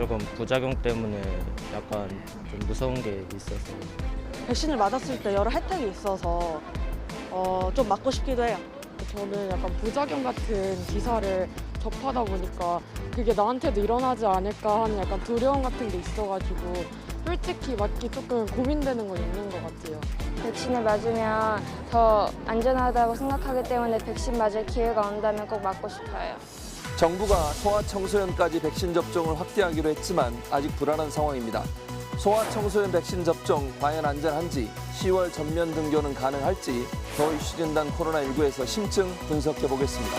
조금 부작용 때문에 약간 좀 무서운 게 있어서. 백신을 맞았을 때 여러 혜택이 있어서 좀 맞고 싶기도 해요. 저는 약간 부작용 같은 기사를 접하다 보니까 그게 나한테도 일어나지 않을까 하는 약간 두려움 같은 게 있어가지고 솔직히 맞기 조금 고민되는 건 있는 것 같아요. 백신을 맞으면 더 안전하다고 생각하기 때문에 백신 맞을 기회가 온다면 꼭 맞고 싶어요. 정부가 소아청소년까지 백신 접종을 확대하기로 했지만 아직 불안한 상황입니다. 소아청소년 백신 접종 과연 안전한지, 10월 전면 등교는 가능할지 더 이슈 진단 코로나19에서 심층 분석해 보겠습니다.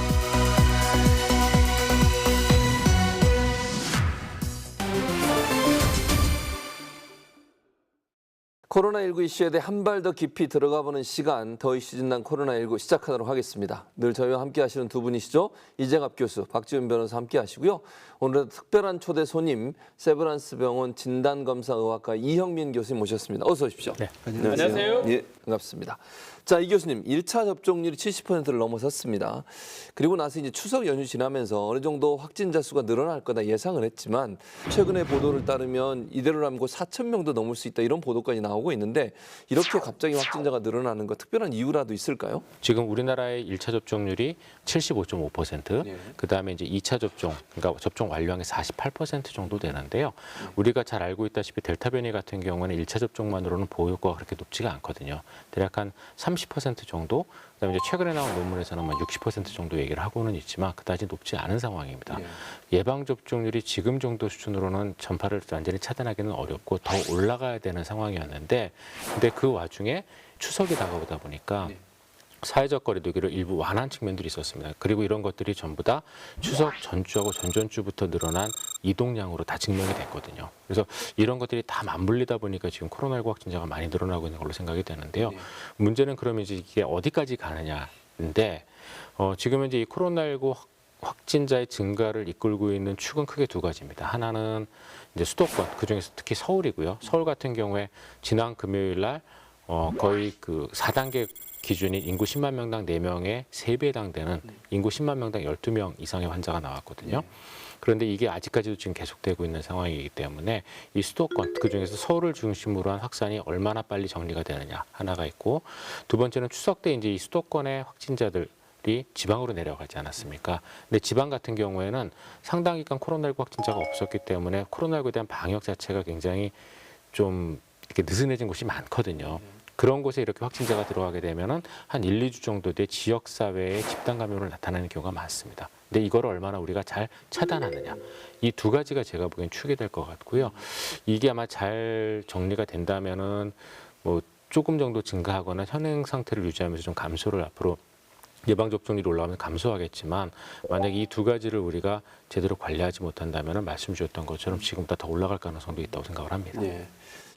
코로나19 이슈에 대해 한 발 더 깊이 들어가 보는 시간, 더 이슈 진단 코로나19 시작하도록 하겠습니다. 늘 저희와 함께 하시는 두 분이시죠. 이재갑 교수, 박지훈 변호사 함께 하시고요. 오늘은 특별한 초대 손님, 세브란스 병원 진단검사의학과 이형민 교수님 모셨습니다. 어서 오십시오. 네. 안녕하세요. 예, 반갑습니다. 자, 이 교수님, 1차 접종률이 70%를 넘어섰습니다. 그리고 나서 이제 추석 연휴 지나면서 어느 정도 확진자 수가 늘어날 거다 예상을 했지만 최근의 보도를 따르면 이대로라면 곧 4천 명도 넘을 수 있다 이런 보도까지 나오고 있는데 이렇게 갑자기 확진자가 늘어나는 거 특별한 이유라도 있을까요? 지금 우리나라의 1차 접종률이 75.5%, 네. 그다음에 이제 2차 접종, 그러니까 접종 완료한 게 48% 정도 되는데요. 우리가 잘 알고 있다시피 델타 변이 같은 경우는 1차 접종만으로는 보호 효과가 그렇게 높지가 않거든요. 대략 한 30% 정도, 그다음에 이제 최근에 나온 논문에서는 60% 정도 얘기를 하고는 있지만 그다지 높지 않은 상황입니다. 네. 예방 접종률이 지금 정도 수준으로는 전파를 완전히 차단하기는 어렵고 더 올라가야 되는 상황이었는데, 근데 그 와중에 추석이 다가오다 보니까 네. 사회적 거리두기를 일부 완화한 측면들이 있었습니다. 그리고 이런 것들이 전부 다 추석 전주하고 전전주부터 늘어난 이동량으로 다 증명이 됐거든요. 그래서 이런 것들이 다 맞물리다 보니까 지금 코로나19 확진자가 많이 늘어나고 있는 걸로 생각이 되는데요. 네. 문제는 그러면 이제 이게 어디까지 가느냐인데, 지금 이제 이 코로나19 확진자의 증가를 이끌고 있는 축은 크게 두 가지입니다. 하나는 이제 수도권, 그중에서 특히 서울이고요. 서울 같은 경우에 지난 금요일 날 거의 그 4단계 기준인 인구 10만 명당 4명의 3배에 해당되는 인구 10만 명당 12명 이상의 환자가 나왔거든요. 그런데 이게 아직까지도 지금 계속되고 있는 상황이기 때문에 이 수도권, 그중에서 서울을 중심으로 한 확산이 얼마나 빨리 정리가 되느냐 하나가 있고, 두 번째는 추석 때 이제 이 수도권의 확진자들이 지방으로 내려가지 않았습니까? 근데 지방 같은 경우에는 상당 기간 코로나19 확진자가 없었기 때문에 코로나19에 대한 방역 자체가 굉장히 좀 이렇게 느슨해진 곳이 많거든요. 그런 곳에 이렇게 확진자가 들어가게 되면은 한 1, 2주 정도 뒤에 지역 사회에 집단 감염으로 나타나는 경우가 많습니다. 근데 이거를 얼마나 우리가 잘 차단하느냐, 이 두 가지가 제가 보기엔 축이 될 것 같고요. 이게 아마 잘 정리가 된다면은 뭐 조금 정도 증가하거나 현행 상태를 유지하면서 좀 감소를 앞으로 예방 접종률이 올라가면 감소하겠지만, 만약 이 두 가지를 우리가 제대로 관리하지 못한다면은 말씀 주셨던 것처럼 지금보다 더 올라갈 가능성도 있다고 생각을 합니다. 네.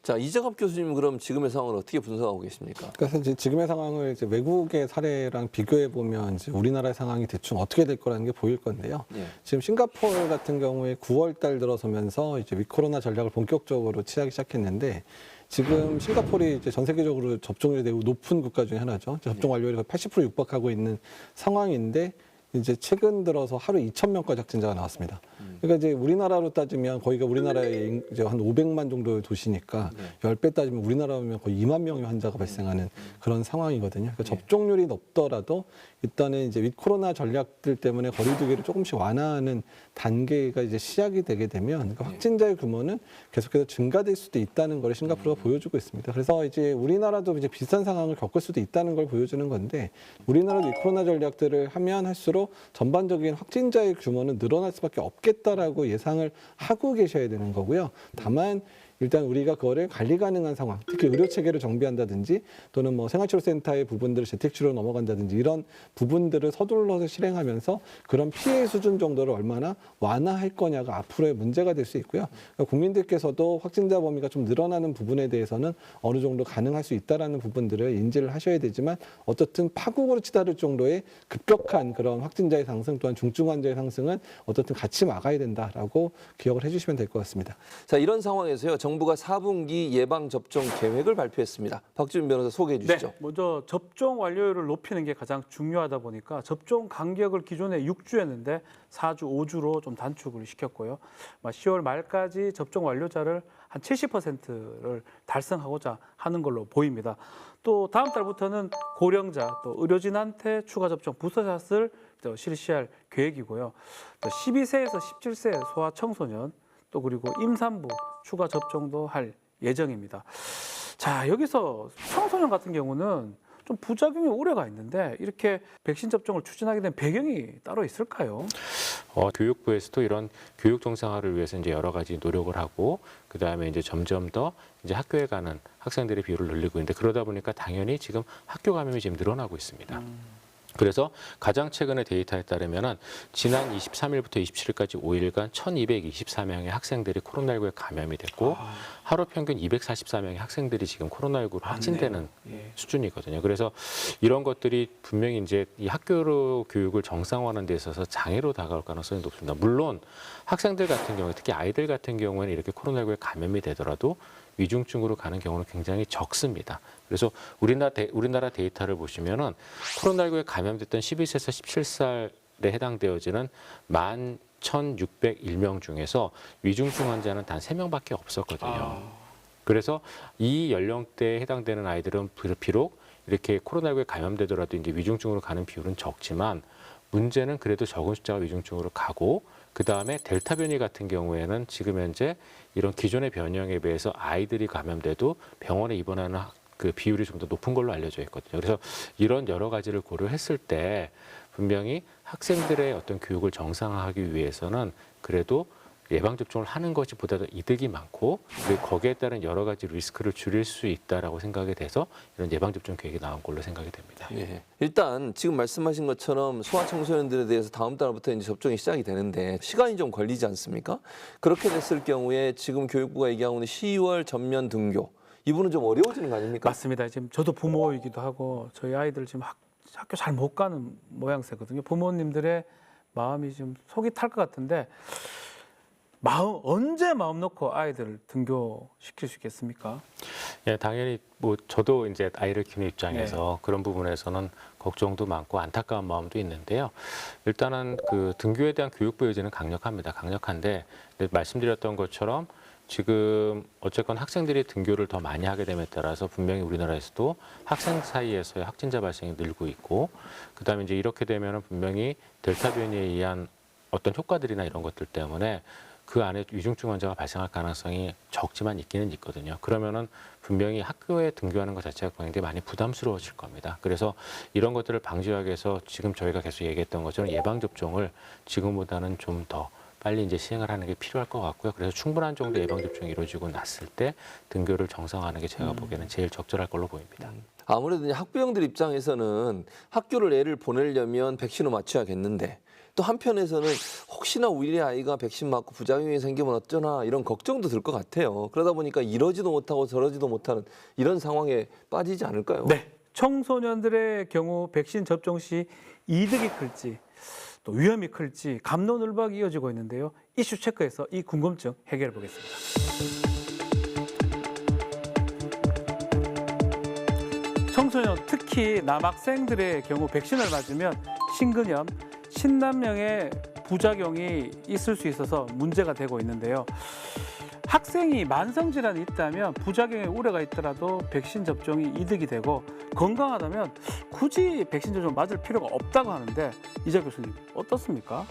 자, 이재갑 교수님은 그럼 지금의 상황을 어떻게 분석하고 계십니까? 그래서 이제 지금의 상황을 이제 외국의 사례랑 비교해 보면 이제 우리나라의 상황이 대충 어떻게 될 거라는 게 보일 건데요. 네. 지금 싱가포르 같은 경우에 9월 달 들어서면서 이제 위코로나 전략을 본격적으로 취하기 시작했는데, 지금 싱가포르이 이제 전 세계적으로 접종률이 매우 높은 국가 중에 하나죠. 접종 완료율이 80% 육박하고 있는 상황인데, 이제 최근 들어서 하루 2,000명까지 확진자가 나왔습니다. 그러니까 이제 우리나라로 따지면 거기가 우리나라의 이제 한 500만 정도의 도시니까 10배 따지면 우리나라면 거의 2만 명의 환자가 발생하는 그런 상황이거든요. 그러니까 접종률이 높더라도 일단은 이제 위코로나 전략들 때문에 거리두기를 조금씩 완화하는 단계가 이제 시작이 되게 되면, 그러니까 확진자의 규모는 계속해서 증가될 수도 있다는 걸 싱가포르가 보여주고 있습니다. 그래서 이제 우리나라도 이제 비슷한 상황을 겪을 수도 있다는 걸 보여주는 건데, 우리나라도 위코로나 전략들을 하면 할수록 전반적인 확진자의 규모는 늘어날 수밖에 없겠다라고 예상을 하고 계셔야 되는 거고요. 다만 일단 우리가 그거를 관리 가능한 상황, 특히 의료 체계를 정비한다든지 또는 뭐 생활치료센터의 부분들을 재택치료로 넘어간다든지 이런 부분들을 서둘러서 실행하면서 그런 피해 수준 정도를 얼마나 완화할 거냐가 앞으로의 문제가 될 수 있고요. 그러니까 국민들께서도 확진자 범위가 좀 늘어나는 부분에 대해서는 어느 정도 가능할 수 있다라는 부분들을 인지를 하셔야 되지만, 어쨌든 파국으로 치달을 정도의 급격한 그런 확진자의 상승 또한 중증 환자의 상승은 어쨌든 같이 막아야 된다라고 기억을 해주시면 될 것 같습니다. 자, 이런 상황에서요. 정부가 4분기 예방접종 계획을 발표했습니다. 박주민 변호사 소개해 주시죠. 네, 먼저 접종 완료율을 높이는 게 가장 중요하다 보니까 접종 간격을 기존에 6주였는데 4주, 5주로 좀 단축을 시켰고요. 10월 말까지 접종 완료자를 한 70%를 달성하고자 하는 걸로 보입니다. 또 다음 달부터는 고령자, 또 의료진한테 추가 접종 부스터샷을 또 실시할 계획이고요. 또 12세에서 17세 소아 청소년, 또 그리고 임산부 추가 접종도 할 예정입니다. 자, 여기서 청소년 같은 경우는 좀 부작용이 우려가 있는데 이렇게 백신 접종을 추진하게 된 배경이 따로 있을까요? 교육부에서도 이런 교육 정상화를 위해서 이제 여러 가지 노력을 하고 그다음에 이제 점점 더 이제 학교에 가는 학생들의 비율을 늘리고 있는데 그러다 보니까 당연히 지금 학교 감염이 지금 늘어나고 있습니다. 그래서 가장 최근의 데이터에 따르면은 지난 23일부터 27일까지 5일간 1,224명의 학생들이 코로나19에 감염이 됐고 하루 평균 244명의 학생들이 지금 코로나19로 확진되는 수준이거든요. 그래서 이런 것들이 분명히 이제 이 학교 교육을 정상화하는 데 있어서 장애로 다가올 가능성이 높습니다. 물론 학생들 같은 경우에 특히 아이들 같은 경우에는 이렇게 코로나19에 감염이 되더라도 위중증으로 가는 경우는 굉장히 적습니다. 그래서 우리나라 데이터를 보시면은 코로나19에 감염됐던 12세에서 17살에 해당되어지는 11,601명 중에서 위중증 환자는 단 3명밖에 없었거든요. 그래서 이 연령대에 해당되는 아이들은 비록 이렇게 코로나19에 감염되더라도 이제 위중증으로 가는 비율은 적지만 문제는 그래도 적은 숫자가 위중증으로 가고 그다음에 델타 변이 같은 경우에는 지금 현재 이런 기존의 변형에 비해서 아이들이 감염돼도 병원에 입원하는 그 비율이 좀 더 높은 걸로 알려져 있거든요. 그래서 이런 여러 가지를 고려했을 때 분명히 학생들의 어떤 교육을 정상화하기 위해서는 그래도 예방접종을 하는 것이 보다 더 이득이 많고 그리고 거기에 따른 여러 가지 리스크를 줄일 수 있다라고 생각이 돼서 이런 예방접종 계획이 나온 걸로 생각이 됩니다. 예. 일단 지금 말씀하신 것처럼 소아청소년들에 대해서 다음 달부터 이제 접종이 시작이 되는데 시간이 좀 걸리지 않습니까? 그렇게 됐을 경우에 지금 교육부가 얘기하고 있는 10월 전면 등교 이분은 좀 어려워지는 거 아닙니까? 맞습니다. 지금 저도 부모이기도 하고 저희 아이들 지금 학교 잘 못 가는 모양새거든요. 부모님들의 마음이 좀 속이 탈 것 같은데 언제 마음 놓고 아이들을 등교시킬 수 있겠습니까? 예, 당연히 뭐 저도 이제 아이를 키우는 입장에서 그런 부분에서는 걱정도 많고 안타까운 마음도 있는데요. 일단은 그 등교에 대한 교육부 의지는 강력합니다. 강력한데 말씀드렸던 것처럼 지금 어쨌건 학생들이 등교를 더 많이 하게 됨에 따라서 분명히 우리나라에서도 학생 사이에서의 확진자 발생이 늘고 있고 그다음에 이제 이렇게 되면은 분명히 델타 변이에 의한 어떤 효과들이나 이런 것들 때문에 그 안에 위중증 환자가 발생할 가능성이 적지만 있기는 있거든요. 그러면은 분명히 학교에 등교하는 것 자체가 굉장히 많이 부담스러워질 겁니다. 그래서 이런 것들을 방지하기 위해서 지금 저희가 계속 얘기했던 것처럼 예방접종을 지금보다는 좀 더 빨리 이제 시행을 하는 게 필요할 것 같고요. 그래서 충분한 정도 예방접종이 이루어지고 났을 때 등교를 정상화하는 게 제가 보기에는 제일 적절할 걸로 보입니다. 아무래도 이제 학부형들 입장에서는 학교를 애를 보내려면 백신을 맞춰야겠는데 또 한편에서는 혹시나 우리 아이가 백신 맞고 부작용이 생기면 어쩌나 이런 걱정도 들 것 같아요. 그러다 보니까 이러지도 못하고 저러지도 못하는 이런 상황에 빠지지 않을까요? 네. 청소년들의 경우 백신 접종 시 이득이 클지 또 위험이 클지 갑론을박이 이어지고 있는데요. 이슈 체크해서 이 궁금증 해결해 보겠습니다. 청소년, 특히 남학생들의 경우 백신을 맞으면 신근염, 신남령의 부작용이 있을 수 있어서 문제가 되고 있는데요. 학생이 만성질환이 있다면 부작용의 우려가 있더라도 백신 접종이 이득이 되고 건강하다면 굳이 백신 접종 맞을 필요가 없다고 하는데 이자 교수님 어떻습니까?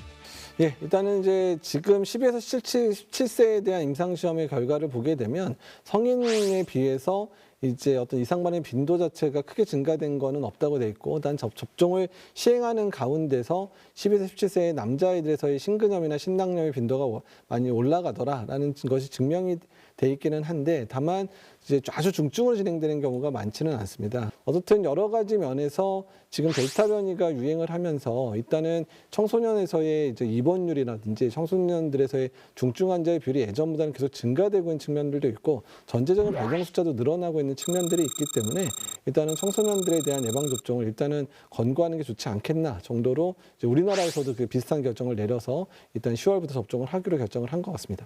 예, 일단은 이제 지금 12에서 17세에 대한 임상시험의 결과를 보게 되면 성인에 비해서 이제 어떤 이상 반응의 빈도 자체가 크게 증가된 거는 없다고 돼 있고, 단 접종을 시행하는 가운데서 12세, 17세의 남자아이들에서의 신근염이나 신낭염의 빈도가 많이 올라가더라라는 것이 증명이 돼 있기는 한데, 다만 이제 아주 중증으로 진행되는 경우가 많지는 않습니다. 어쨌든 여러 가지 면에서 지금 델타 변이가 유행을 하면서 일단은 청소년에서의 이제 입원율이라든지 청소년들에서의 중증 환자의 비율이 예전보다는 계속 증가되고 있는 측면들도 있고, 전체적인 발병 숫자도 늘어나고 있는 있는 측면들이 있기 때문에 일단은 청소년들에 대한 예방접종을 일단은 권고하는 게 좋지 않겠나 정도로 이제 우리나라에서도 그 비슷한 결정을 내려서 일단 10월부터 접종을 하기로 결정을 한 것 같습니다.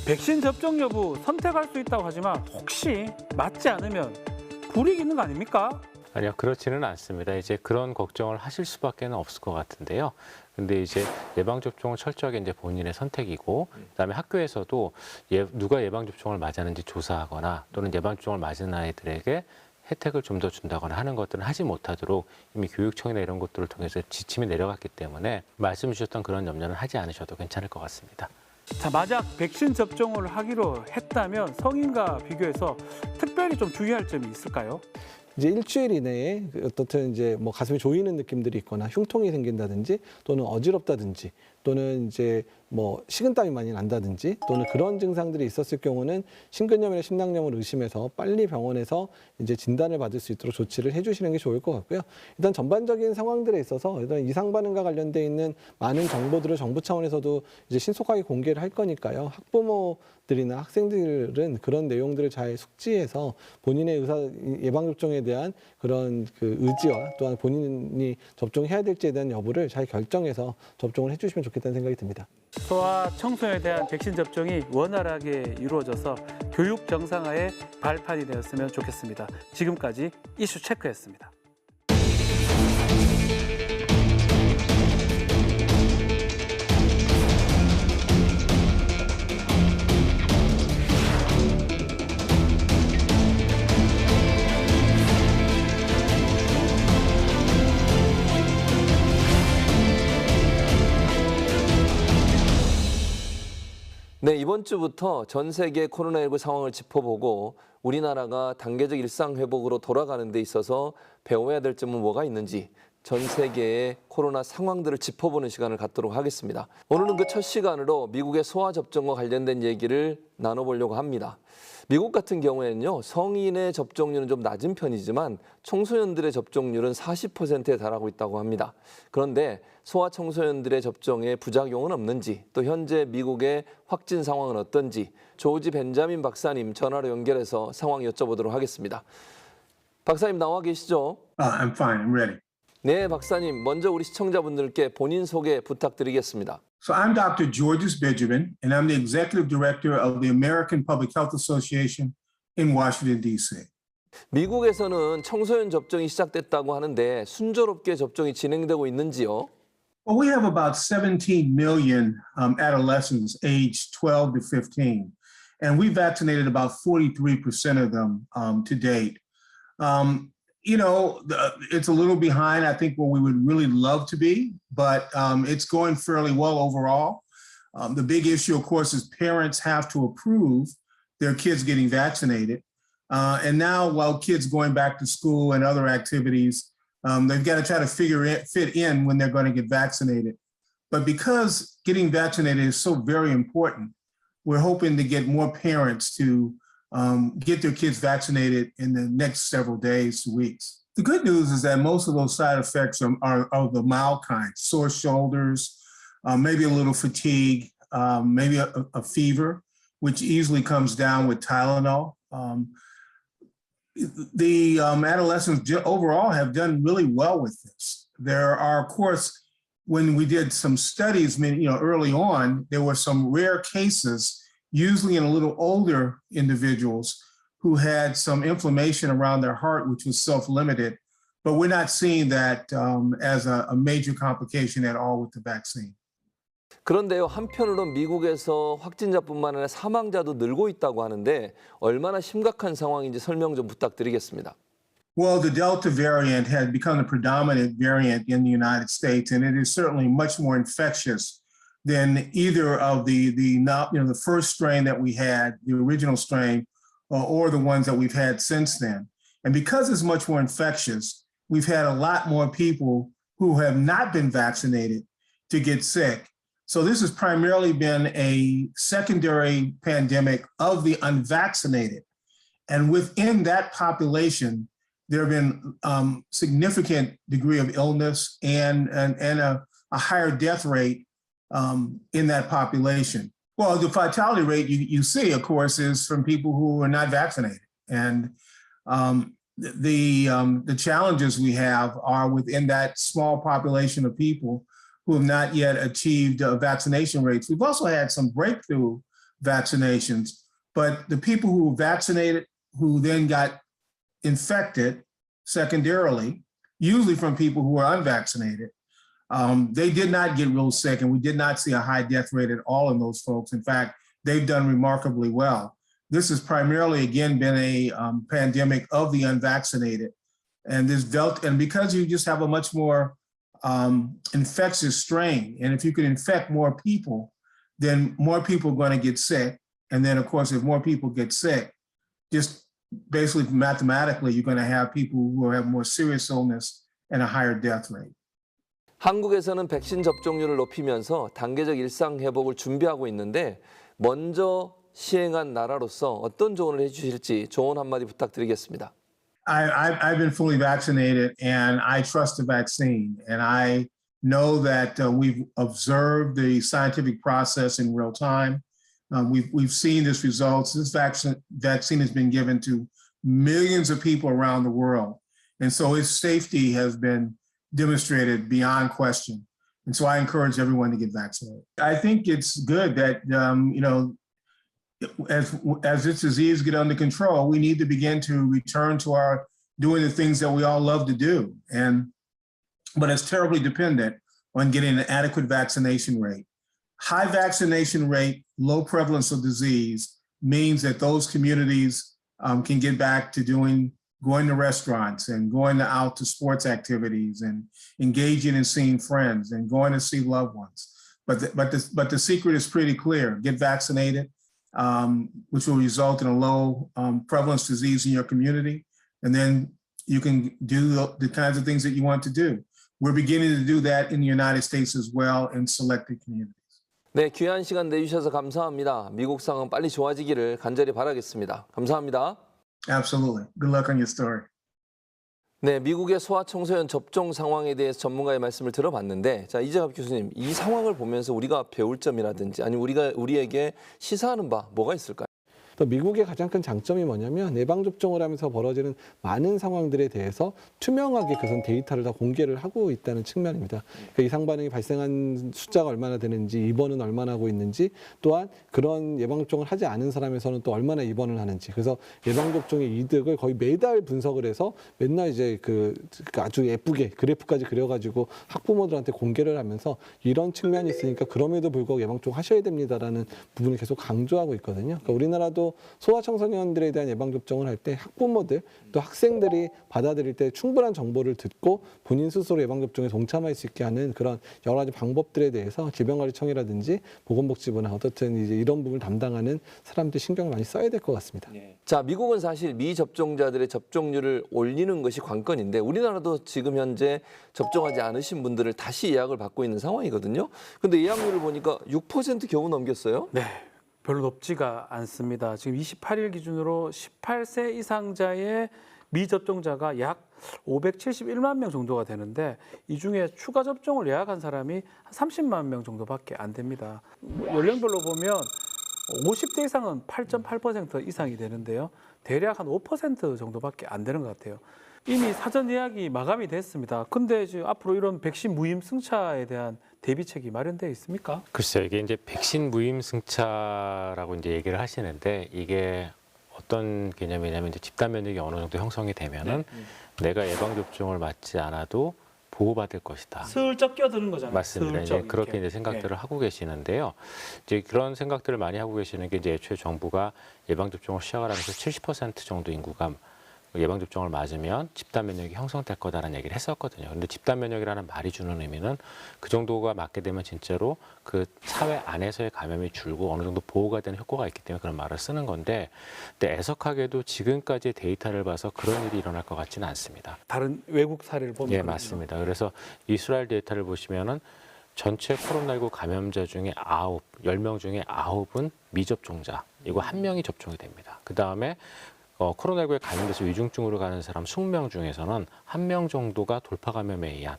백신 접종 여부 선택할 수 있다고 하지만 혹시 맞지 않으면 불이익 있는 거 아닙니까? 아니요, 그렇지는 않습니다. 이제 그런 걱정을 하실 수밖에 없을 것 같은데요. 근데 이제 예방접종은 철저하게 이제 본인의 선택이고, 그다음에 학교에서도 누가 예방접종을 맞았는지 조사하거나 또는 예방접종을 맞은 아이들에게 혜택을 좀 더 준다거나 하는 것들은 하지 못하도록 이미 교육청이나 이런 것들을 통해서 지침이 내려갔기 때문에 말씀 주셨던 그런 염려는 하지 않으셔도 괜찮을 것 같습니다. 자, 만약 백신 접종을 하기로 했다면 성인과 비교해서 특별히 좀 주의할 점이 있을까요? 이제 일주일 이내에 어떻든 이제 뭐 가슴이 조이는 느낌들이 있거나 흉통이 생긴다든지 또는 어지럽다든지 또는 이제 뭐 식은땀이 많이 난다든지 또는 그런 증상들이 있었을 경우는 심근염이나 심낭염을 의심해서 빨리 병원에서 이제 진단을 받을 수 있도록 조치를 해주시는 게 좋을 것 같고요. 일단 전반적인 상황들에 있어서 일단 이상 반응과 관련돼 있는 많은 정보들을 정부 차원에서도 이제 신속하게 공개를 할 거니까요. 학부모들이나 학생들은 그런 내용들을 잘 숙지해서 본인의 예방접종에 대한 그런 그 의지와 또한 본인이 접종해야 될지에 대한 여부를 잘 결정해서 접종을 해주시면 좋겠다는 생각이 듭니다. 소아 청소년에 대한 백신 접종이 원활하게 이루어져서 교육 정상화의 발판이 되었으면 좋겠습니다. 지금까지 이슈 체크였습니다. 네, 이번 주부터 전 세계 코로나19 상황을 짚어보고 우리나라가 단계적 일상 회복으로 돌아가는 데 있어서 배워야 될 점은 뭐가 있는지 전 세계의 코로나 상황들을 짚어보는 시간을 갖도록 하겠습니다. 오늘은 그 첫 시간으로 미국의 소아 접종과 관련된 얘기를 나눠보려고 합니다. 미국 같은 경우에는요, 성인의 접종률은 좀 낮은 편이지만 청소년들의 접종률은 40%에 달하고 있다고 합니다. 그런데 소아 청소년들의 접종에 부작용은 없는지, 또 현재 미국의 확진 상황은 어떤지 조지 벤자민 박사님 전화로 연결해서 상황 여쭤보도록 하겠습니다. 박사님 나와 계시죠? I'm fine. I'm ready. 네, 박사님. 먼저 우리 시청자분들께 본인 소개 부탁드리겠습니다. So I'm Dr. Georges Benjamin, and I'm the executive director of the American Public Health Association in Washington, D.C. 미국에서는 청소년 접종이 시작됐다고 하는데 순조롭게 접종이 진행되고 있는지요? Well, we have about 17 million adolescents aged 12 to 15, and we vaccinated about 43% of them to date. It's a little behind, I think, where we would really love to be, but it's going fairly well overall. The big issue, of course, is parents have to approve their kids getting vaccinated. And now, while kids going back to school and other activities, they've got to try to fit in when they're going to get vaccinated. But because getting vaccinated is so very important, we're hoping to get more parents to get their kids vaccinated in the next several days, weeks. The good news is that most of those side effects are the mild kind, sore shoulders, maybe a little fatigue, maybe a fever, which easily comes down with Tylenol. The adolescents overall have done really well with this. There are, of course, when we did some studies, early on, there were some rare cases, usually in a little older individuals who had some inflammation around their heart, which was self-limited. But we're not seeing that as a major complication at all with the vaccine. 그런데요, 한편으로 미국에서 확진자뿐만 아니라 사망자도 늘고 있다고 하는데 얼마나 심각한 상황인지 설명 좀 부탁드리겠습니다. Well, the Delta variant has become the predominant variant in the United States, and it is certainly much more infectious than either of the first strain that we had, the original strain, or the ones that we've had since then. And because it's much more infectious, we've had a lot more people who have not been vaccinated to get sick. So this has primarily been a secondary pandemic of the unvaccinated. And within that population, there have been significant degree of illness and a higher death rate in that population. Well, the fatality rate you see, of course, is from people who are not vaccinated. And The challenges we have are within that small population of people who have not yet achieved vaccination rates. We've also had some breakthrough vaccinations, but the people who were vaccinated who then got infected secondarily, usually from people who were unvaccinated, they did not get real sick, and we did not see a high death rate at all in those folks. In fact, they've done remarkably well. This has primarily, again, been a pandemic of the unvaccinated. And because you just have a much more infectious strain, and if you can infect more people, then more people are going to get sick. And then, of course, if more people get sick, just basically mathematically, you're going to have people who have more serious illness and a higher death rate. 한국에서는 백신 접종률을 높이면서 단계적 일상 회복을 준비하고 있는데 먼저 시행한 나라로서 어떤 조언을 해주실지 조언 한마디 부탁드리겠습니다. I've been fully vaccinated, and I trust the vaccine. And I know that we've observed the scientific process in real time. We've seen this results. This vaccine has been given to millions of people around the world. And so its safety has been demonstrated beyond question. And so I encourage everyone to get vaccinated. I think it's good that, as this disease get under control, we need to begin to return to our doing the things that we all love to do. But it's terribly dependent on getting an adequate vaccination rate. High vaccination rate, low prevalence of disease means that those communities can get back to going to restaurants and going out to sports activities and engaging and seeing friends and going to see loved ones. But the secret is pretty clear. Get vaccinated, which will result in a low prevalence disease in your community. And then you can do the kinds of things that you want to do. We're beginning to do that in the United States as well in selected communities. 네, 귀한 시간 내주셔서 감사합니다. 미국 상황 빨리 좋아지기를 간절히 바라겠습니다. 감사합니다. Absolutely. Good luck on your story. 네, 미국의 소아청소년 접종 상황에 대해서 전문가의 말씀을 들어봤는데, 자, 이재갑 교수님, 이 상황을 보면서 우리가 배울 점이라든지 아니면 우리에게 시사하는 바 뭐가 있을까요? 또 미국의 가장 큰 장점이 뭐냐면 예방접종을 하면서 벌어지는 많은 상황들에 대해서 투명하게 그선 데이터를 다 공개를 하고 있다는 측면입니다. 그러니까 이상 반응이 발생한 숫자가 얼마나 되는지, 입원은 얼마나 하고 있는지, 또한 그런 예방접종을 하지 않은 사람에서는 또 얼마나 입원을 하는지, 그래서 예방접종의 이득을 거의 매달 분석을 해서 맨날 이제 그 아주 예쁘게 그래프까지 그려가지고 학부모들한테 공개를 하면서 이런 측면이 있으니까 그럼에도 불구하고 예방접종 하셔야 됩니다라는 부분을 계속 강조하고 있거든요. 그러니까 우리나라도 소아청소년들에 대한 예방접종을 할 때 학부모들 또 학생들이 받아들일 때 충분한 정보를 듣고 본인 스스로 예방접종에 동참할 수 있게 하는 그런 여러 가지 방법들에 대해서 질병관리청이라든지 보건복지부나 어떻든 이제 이런 부분을 담당하는 사람들이 신경을 많이 써야 될 것 같습니다. 자, 미국은 사실 미접종자들의 접종률을 올리는 것이 관건인데 우리나라도 지금 현재 접종하지 않으신 분들을 다시 예약을 받고 있는 상황이거든요. 근데 예약률을 보니까 6% 겨우 넘겼어요. 네. 별로 높지가 않습니다. 지금 28일 기준으로 18세 이상자의 미접종자가 약 571만 명 정도가 되는데 이 중에 추가 접종을 예약한 사람이 한 30만 명 정도밖에 안 됩니다. 연령별로 보면 50대 이상은 8.8% 이상이 되는데요. 대략 한 5% 정도밖에 안 되는 것 같아요. 이미 사전 예약이 마감이 됐습니다. 근데 지금 앞으로 이런 백신 무임 승차에 대한 대비책이 마련되어 있습니까? 글쎄요, 이게 이제 백신 무임 승차라고 이제 얘기를 하시는데 이게 어떤 개념이냐면 이제 집단 면역이 어느 정도 형성이 되면은 내가 예방 접종을 맞지 않아도 보호받을 것이다. 슬쩍 끼어드는 거잖아요. 맞습니다. 이제 그렇게 이제 생각들을 하고 계시는데요. 이제 그런 생각들을 많이 하고 계시는 게 이제 애초에 정부가 예방 접종을 시작을 하면서 70% 정도 인구가 예방 접종을 맞으면 집단 면역이 형성될 거다라는 얘기를 했었거든요. 그런데 집단 면역이라는 말이 주는 의미는 그 정도가 맞게 되면 진짜로 그 사회 안에서의 감염이 줄고 어느 정도 보호가 되는 효과가 있기 때문에 그런 말을 쓰는 건데, 근데 애석하게도 지금까지의 데이터를 봐서 그런 일이 일어날 것 같지는 않습니다. 다른 외국 사례를 보면 예, 맞습니다. 그래서 이스라엘 데이터를 보시면은 전체 코로나19 감염자 중에 10명 중에 9은 미접종자, 이거 1명이 접종이 됩니다. 그 다음에 코로나19에 감염돼서 위중증으로 가는 사람 20명 중에서는 1명 정도가 돌파 감염에 의한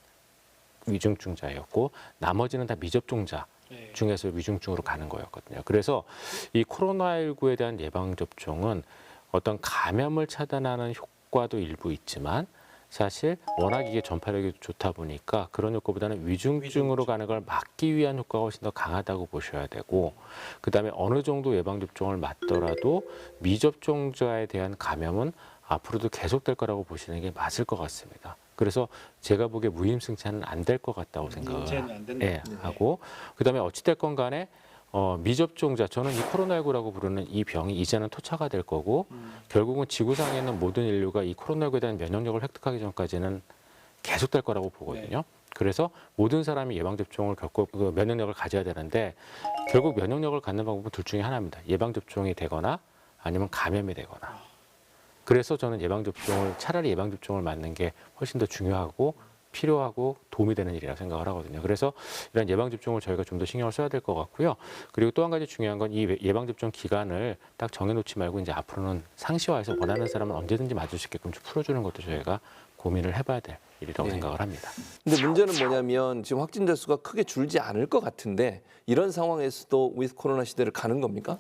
위중증자였고 나머지는 다 미접종자 중에서 위중증으로 가는 거였거든요. 그래서 이 코로나19에 대한 예방접종은 어떤 감염을 차단하는 효과도 일부 있지만 사실 워낙 이게 전파력이 좋다 보니까 그런 효과보다는 위중증으로 가는 걸 막기 위한 효과가 훨씬 더 강하다고 보셔야 되고, 그다음에 어느 정도 예방접종을 맞더라도 미접종자에 대한 감염은 앞으로도 계속될 거라고 보시는 게 맞을 것 같습니다. 그래서 제가 보기에 무임승차는 안 될 것 같다고 생각을 하고, 그다음에 어찌됐건 간에 미접종자, 저는 이 코로나19라고 부르는 이 병이 이제는 토착화 될 거고 결국은 지구상에 있는 모든 인류가 이 코로나19에 대한 면역력을 획득하기 전까지는 계속될 거라고 보거든요. 그래서 모든 사람이 예방접종을 면역력을 가져야 되는데 결국 면역력을 갖는 방법은 둘 중에 하나입니다. 예방접종이 되거나 아니면 감염이 되거나. 그래서 저는 차라리 예방접종을 맞는 게 훨씬 더 중요하고 필요하고 도움이 되는 일이라고 생각을 하거든요. 그래서 이런 예방접종을 저희가 좀 더 신경을 써야 될 것 같고요. 그리고 또 한 가지 중요한 건 이 예방접종 기간을 딱 정해놓지 말고 이제 앞으로는 상시화해서 원하는 사람은 언제든지 맞을 수 있게끔 좀 풀어주는 것도 저희가 고민을 해봐야 될 일이라고 생각을 합니다. 근데 문제는 뭐냐면 지금 확진자 수가 크게 줄지 않을 것 같은데 이런 상황에서도 위드 코로나 시대를 가는 겁니까?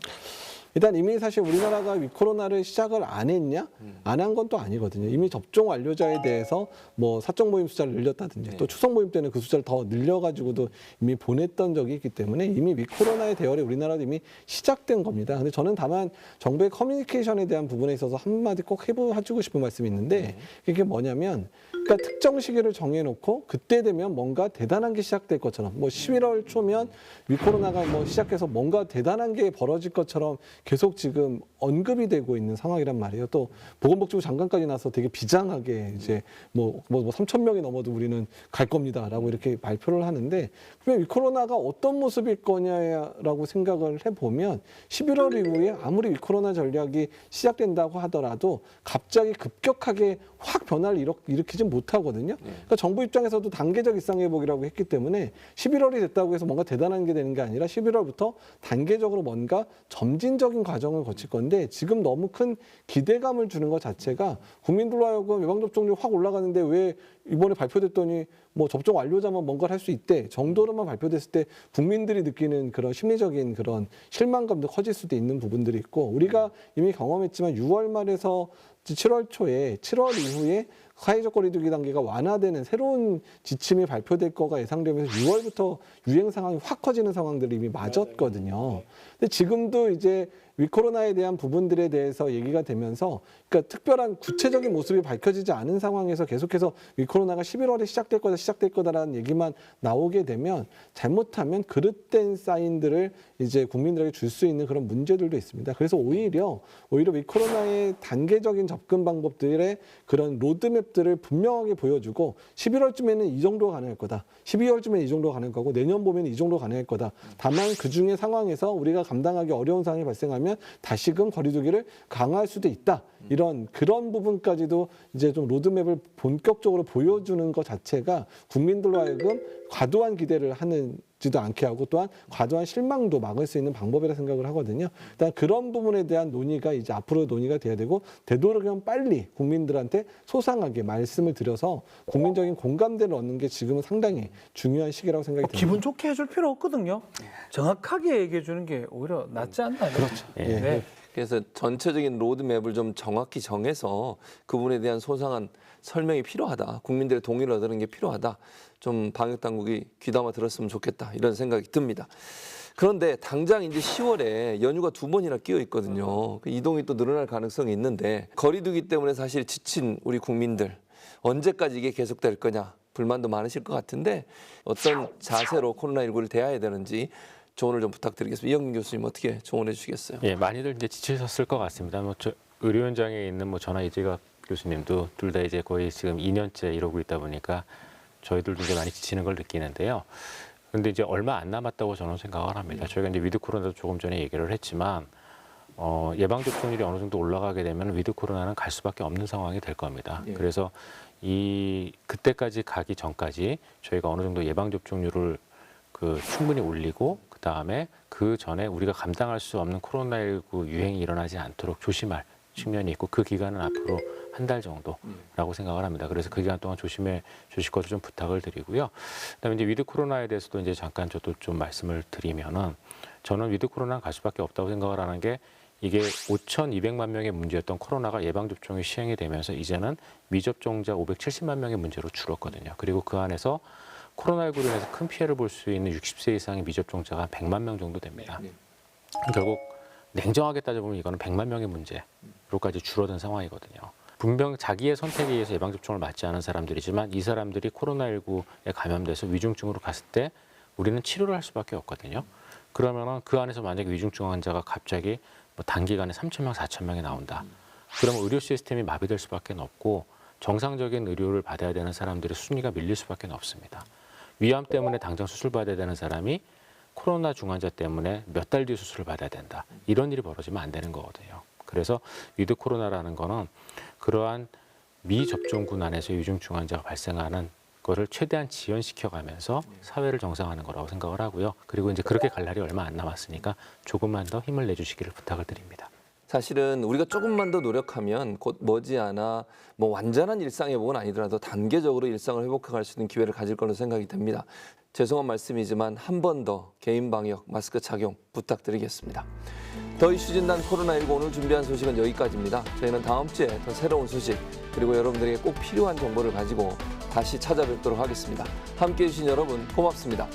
일단 이미 사실 우리나라가 코로나를 시작을 안 했냐? 안 한 건 또 아니거든요. 이미 접종 완료자에 대해서 뭐 사적 모임 숫자를 늘렸다든지 또 추석 모임 때는 그 숫자를 더 늘려가지고도 이미 보냈던 적이 있기 때문에 이미 위코로나의 대열이 우리나라도 이미 시작된 겁니다. 근데 저는 다만 정부의 커뮤니케이션에 대한 부분에 있어서 한마디 꼭 해주고 싶은 말씀이 있는데 이게 뭐냐면 그러니까 특정 시기를 정해놓고 그때 되면 뭔가 대단한 게 시작될 것처럼 뭐 11월 초면 위코로나가 뭐 시작해서 뭔가 대단한 게 벌어질 것처럼 계속 지금 언급이 되고 있는 상황이란 말이에요. 또 보건복지부 장관까지 나서 되게 비장하게 이제 뭐 3천 명이 넘어도 우리는 갈 겁니다라고 이렇게 발표를 하는데 그러면 이 코로나가 어떤 모습일 거냐라고 생각을 해보면 11월 이후에 아무리 이 코로나 전략이 시작된다고 하더라도 갑자기 급격하게 확 변화를 일으키진 못하거든요. 그러니까 정부 입장에서도 단계적 일상회복이라고 했기 때문에 11월이 됐다고 해서 뭔가 대단한 게 되는 게 아니라 11월부터 단계적으로 뭔가 점진적인 과정을 거칠 건데 지금 너무 큰 기대감을 주는 것 자체가 국민들로 하여금 예방접종률 확 올라가는데 왜 이번에 발표됐더니 뭐 접종 완료자만 뭔가를 할 수 있대 정도로만 발표됐을 때 국민들이 느끼는 그런 심리적인 그런 실망감도 커질 수도 있는 부분들이 있고 우리가 이미 경험했지만 6월 말에서 7월 초에 7월 이후에 사회적 거리두기 단계가 완화되는 새로운 지침이 발표될 거가 예상되면서 6월부터 유행 상황이 확 커지는 상황들이 이미 맞았거든요. 근데 지금도 이제 위코로나에 대한 부분들에 대해서 얘기가 되면서 그러니까 특별한 구체적인 모습이 밝혀지지 않은 상황에서 계속해서 위코로나가 11월에 시작될 거다라는 얘기만 나오게 되면 잘못하면 그릇된 사인들을 이제 국민들에게 줄 수 있는 그런 문제들도 있습니다. 그래서 오히려 위코로나의 단계적인 접근 방법들의 그런 로드맵들을 분명하게 보여주고 11월쯤에는 이 정도가 가능할 거다. 12월쯤에는 이 정도가 가능할 거고 내년 봄에는 이 정도가 가능할 거다. 다만 그중에 상황에서 우리가 감당하기 어려운 상황이 발생하면 다시금 거리두기를 강화할 수도 있다. 그런 부분까지도 이제 좀 로드맵을 본격적으로 보여주는 것 자체가 국민들로 하여금 과도한 기대를 하지도 않게 하고 또한 과도한 실망도 막을 수 있는 방법이라 생각을 하거든요. 일단 그런 부분에 대한 논의가 이제 앞으로 논의가 돼야 되고 되도록이면 빨리 국민들한테 소상하게 말씀을 드려서 국민적인 공감대를 얻는 게 지금은 상당히 중요한 시기라고 생각이 듭니다. 기분 좋게 해줄 필요 없거든요. 정확하게 얘기해 주는 게 오히려 낫지 않나요? 그렇죠. 네. 그래서 전체적인 로드맵을 좀 정확히 정해서 그분에 대한 소상한 설명이 필요하다. 국민들의 동의를 얻는 게 필요하다. 좀 방역당국이 귀담아 들었으면 좋겠다. 이런 생각이 듭니다. 그런데 당장 이제 10월에 연휴가 2번이나 끼어 있거든요. 이동이 또 늘어날 가능성이 있는데 거리두기 때문에 사실 지친 우리 국민들 언제까지 이게 계속될 거냐 불만도 많으실 것 같은데 어떤 자세로 코로나19를 대해야 되는지 조언을 좀 부탁드리겠습니다. 이영민 교수님 어떻게 조언해 주시겠어요? 예, 많이들 이제 지치셨을 것 같습니다. 의료 현장에 있는 전화 이재갑 교수님도 둘 다 이제 거의 지금 2년째 이러고 있다 보니까 저희들도 이제 많이 지치는 걸 느끼는데요. 그런데 이제 얼마 안 남았다고 저는 생각을 합니다. 저희가 이제 위드 코로나도 조금 전에 얘기를 했지만 예방 접종률이 어느 정도 올라가게 되면 위드 코로나는 갈 수밖에 없는 상황이 될 겁니다. 예. 그래서 그때까지 가기 전까지 저희가 어느 정도 예방 접종률을 충분히 올리고 그 다음에 그 전에 우리가 감당할 수 없는 코로나19 유행이 일어나지 않도록 조심할 측면이 있고 그 기간은 앞으로 한 달 정도라고 생각을 합니다. 그래서 그 기간 동안 조심해 주실 것을 좀 부탁을 드리고요. 그다음에 이제 위드 코로나에 대해서도 이제 잠깐 저도 좀 말씀을 드리면은 저는 위드 코로나는 갈 수밖에 없다고 생각을 하는 게 이게 5,200만 명의 문제였던 코로나가 예방접종이 시행이 되면서 이제는 미접종자 570만 명의 문제로 줄었거든요. 그리고 그 안에서 코로나19로 인해서 큰 피해를 볼 수 있는 60세 이상의 미접종자가 100만 명 정도 됩니다. 결국 냉정하게 따져보면 이거는 100만 명의 문제로까지 줄어든 상황이거든요. 분명 자기의 선택에 의해서 예방접종을 맞지 않은 사람들이지만 이 사람들이 코로나19에 감염돼서 위중증으로 갔을 때 우리는 치료를 할 수밖에 없거든요. 그러면은 그 안에서 만약에 위중증 환자가 갑자기 뭐 단기간에 3,000명, 4,000명이 나온다. 그러면 의료 시스템이 마비될 수밖에 없고 정상적인 의료를 받아야 되는 사람들의 순위가 밀릴 수밖에 없습니다. 위암 때문에 당장 수술 받아야 되는 사람이 코로나 중환자 때문에 몇 달 뒤 수술을 받아야 된다. 이런 일이 벌어지면 안 되는 거거든요. 그래서 위드 코로나라는 거는 그러한 미접종군 안에서 위중증 환자가 발생하는 거를 최대한 지연시켜가면서 사회를 정상화하는 거라고 생각을 하고요. 그리고 이제 그렇게 갈 날이 얼마 안 남았으니까 조금만 더 힘을 내주시기를 부탁을 드립니다. 사실은 우리가 조금만 더 노력하면 곧 머지않아 뭐 완전한 일상 회복은 아니더라도 단계적으로 일상을 회복할 수 있는 기회를 가질 거로 생각이 됩니다. 죄송한 말씀이지만 한 번 더 개인 방역 마스크 착용 부탁드리겠습니다. 더 이슈 진단 코로나19 오늘 준비한 소식은 여기까지입니다. 저희는 다음 주에 더 새로운 소식 그리고 여러분들에게 꼭 필요한 정보를 가지고 다시 찾아뵙도록 하겠습니다. 함께해 주신 여러분 고맙습니다.